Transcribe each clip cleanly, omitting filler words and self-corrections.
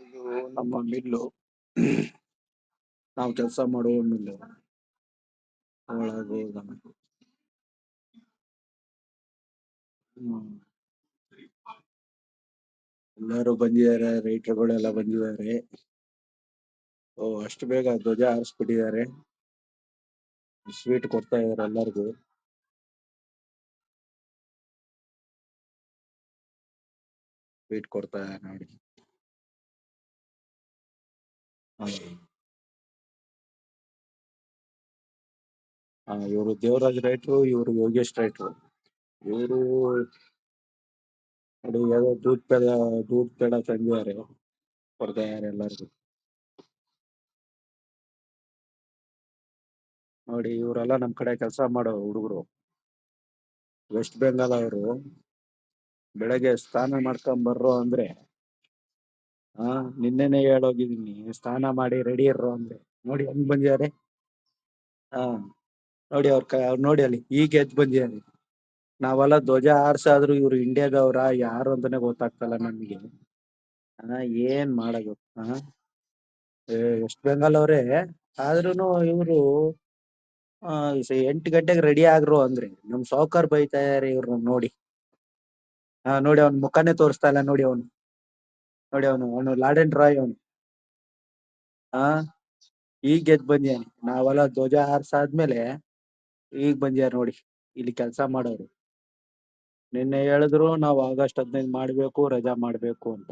ಇದು ನಮ್ಮ ಮಿಲ್ಲು. ನಾವು ಕೆಲಸ ಮಾಡುವ ಮಿಲ್ಲು ಒಳಗೆ ಹೋಗೋಣ. ಎಲ್ಲರೂ ಬಂದಿದ್ದಾರೆ, ರೈತರುಗಳೆಲ್ಲ ಬಂದಿದ್ದಾರೆ. ಓ, ಅಷ್ಟು ಬೇಗ ಧ್ವಜ ಹಾರಿಸ್ಬಿಟ್ಟಿದ್ದಾರೆ. ಸ್ವೀಟ್ ಕೊಡ್ತಾ ಇದಾರೆ ಎಲ್ಲರಿಗೂ. ಸ್ವೀಟ್ ಕೊಡ್ತಾ ಇದ್ದಾರೆ ನೋಡಿ. ಇವರು ದೇವರಾಜ್ ರೈಟ್ರು, ಇವರು ಯೋಗೇಶ್ ರೈಟ್ರು. ಇವರು ನೋಡಿ ಯಾವುದೋ ದೂದ್ ಪೇಡ ತಂದಿದ್ದಾರೆ, ಕೊಡ್ತಾ ಇದ್ದಾರೆ ಎಲ್ಲರಿಗೂ. ನೋಡಿ, ಇವರೆಲ್ಲ ನಮ್ ಕಡೆ ಕೆಲಸ ಮಾಡೋ ಹುಡುಗರು. ವೆಸ್ಟ್ ಬೆಂಗಾಲ್ ಅವರು. ಬೆಳಗ್ಗೆ ಸ್ನಾನ ಮಾಡ್ಕೊಂಡ್ ಬರ್ರೋ ಅಂದ್ರೆ ನಿನ್ನೆನೆ ಹೇಳೋಗಿದೀನಿ, ಸ್ನಾನ ಮಾಡಿ ರೆಡಿ ಇರ್ರೋ ಅಂದ್ರೆ ನೋಡಿ ಹೆಂಗ್ ಬಂದಿದ್ದಾರೆ. ನೋಡಿ ಅವ್ರ ನೋಡಿ ಅಲ್ಲಿ ಈಗ ಎದ್ದು ಬಂದಿದ್ದಾರೆ. ನಾವೆಲ್ಲ ಧ್ವಜ ಹಾರ್ಸಾದ್ರು ಇವ್ರು ಇಂಡಿಯಾದವ್ರ ಯಾರು ಅಂತಾನೆ ಗೊತ್ತಾಗ್ತಲ್ಲ ನಮ್ಗೆ. ಏನ್ ಮಾಡೋದು. ವೆಸ್ಟ್ ಬೆಂಗಾಲ್ ಅವರೇ, ಆದ್ರೂನು ಇವರು 8 ಗಂಟೆಗೆ ರೆಡಿ ಆಗ್ರು ಅಂದ್ರೆ ನಮ್ ಸಾವ್ಕಾರ್ ಬೈತಾ ಇದಾರೆ ಇವ್ರನ್ನ ನೋಡಿ. ನೋಡಿ ಅವ್ನ ಮುಖಾನೇ ತೋರಿಸ್ತಾ ಇಲ್ಲ ನೋಡಿ. ಅವನು ಲಾಡೆನ್ ರಾಯ್ ಅವನು. ಈಗ ಎದ್ದು ಬಂದಿಯಾನೆ. ನಾವೆಲ್ಲ ಧ್ವಜ ಹಾರ್ಸಾದ್ಮೇಲೆ ಈಗ ಬಂದಿಯಾರ ನೋಡಿ ಇಲ್ಲಿ ಕೆಲಸ ಮಾಡೋರು. ನಿನ್ನೆ ಹೇಳಿದ್ರು ನಾವು ಆಗಸ್ಟ್ 15 ಮಾಡ್ಬೇಕು, ರಜಾ ಮಾಡ್ಬೇಕು ಅಂತ.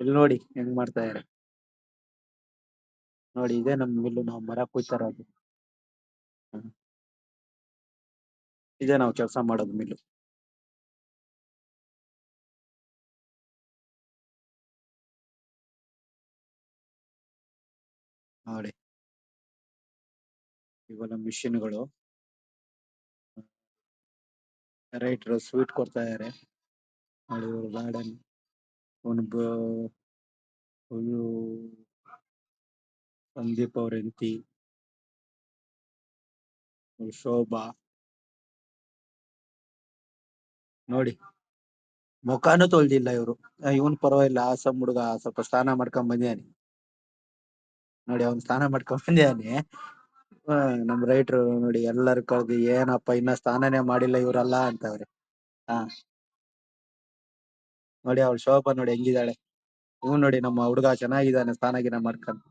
ಇಲ್ಲಿ ನೋಡಿ ಹೆಂಗ್ ಮಾಡ್ತಾ ಇದಾರೆ ನೋಡಿ. ಇದೇ ನಮ್ ಮಿಲ್ಲು, ನಾವು ಮರ ಕುಯ್ತಾರ ಅದು. ಇದೇ ನಾವು ಕೆಲಸ ಮಾಡೋದು ಮಿಲ್ಲು. ನೋಡಿ ಇವೆಲ್ಲ ಮಿಷಿನ್ಗಳು. ರೈತರು ಸ್ವೀಟ್ ಕೊಡ್ತಾ ಇದಾರೆ ನೋಡಿ. ಇವರು ಗಾರ್ಡನ್ ಸಂದೀಪ್ ಅವ್ರ ಹೆಂಡತಿ ಶೋಭಾ ನೋಡಿ, ಮುಖಾನು ತೊಳ್ದಿಲ್ಲ ಇವರು. ಇವನ್ ಪರವಾಗಿಲ್ಲ, ಆಸಂ ಹುಡುಗ ಸ್ವಲ್ಪ ಸ್ನಾನ ಮಾಡ್ಕೊಂಡ್ ಬಂದಿಯಾನೆ ನೋಡಿ. ಅವ್ನ್ ಸ್ನಾನ ಮಾಡ್ಕೊಂಡ್ ಬಂದಿಯಾನೆ. ನಮ್ ರೈಟ್ರು ನೋಡಿ ಎಲ್ಲರೂ ಕಳ್ದು, ಏನಪ್ಪ ಇನ್ನ ಸ್ನಾನನೇ ಮಾಡಿಲ್ಲ ಇವ್ರಲ್ಲ ಅಂತವ್ರೆ. ನೋಡಿ ಅವ್ಳ ಶೋಭಾ ನೋಡಿ ಹೆಂಗಿದ್ದಾಳೆ. ನೋಡಿ ನಮ್ಮ ಹುಡುಗ ಚೆನ್ನಾಗಿದ್ದಾನೆ ಸ್ನಾನ ಮಾಡ್ಕೊಂಡು.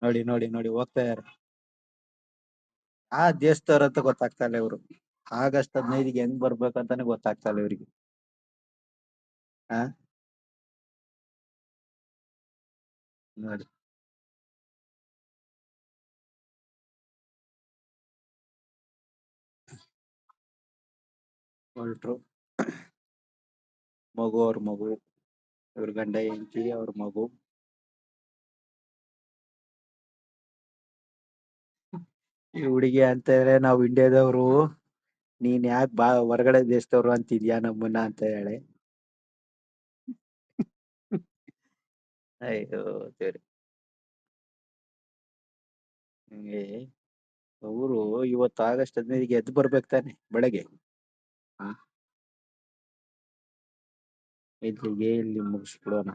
ನೋಡಿ ನೋಡಿ ನೋಡಿ ಹೋಗ್ತಾ ಇದಾರೆ. ದೇಶದವ್ರ ಅಂತ ಗೊತ್ತಾಗ್ತಾ ಇಲ್ಲ ಇವ್ರು. ಆಗಸ್ಟ್ 15ಗೆ ಹೆಂಗ್ ಬರ್ಬೇಕಂತಾನೆ ಗೊತ್ತಾಗ್ತಾ ಇಲ್ಲ ಇವ್ರಿಗೆ. ನೋಡಿ ಹೊರಟ್ರು. ಅವ್ರ ಮಗು, ಇವ್ರ ಗಂಡ ಹೆಂಡತಿ, ಅವ್ರ ಮಗು. ಈ ಹುಡುಗಿ ಅಂತ ನಾವು ಇಂಡಿಯಾದವ್ರು, ನೀನ್ ಯಾಕೆ ಹೊರಗಡೆ ದೇಶದವ್ರು ಅಂತಿದ್ಯಾ ನಮ್ಮನ್ನ ಅಂತ ಹೇಳಿ. ಅಯ್ಯೋ ಸರಿ. ಅವರು ಇವತ್ತು ಆಗಸ್ಟ್ 15ಗೆ ಎದ್ದು ಬರ್ಬೇಕು ತಾನೆ ಬೆಳಗ್ಗೆ. ಇಲ್ಲಿಗೆ ಇಲ್ಲಿ ಮುಗಿಸ್ಬಿಡೋಣ.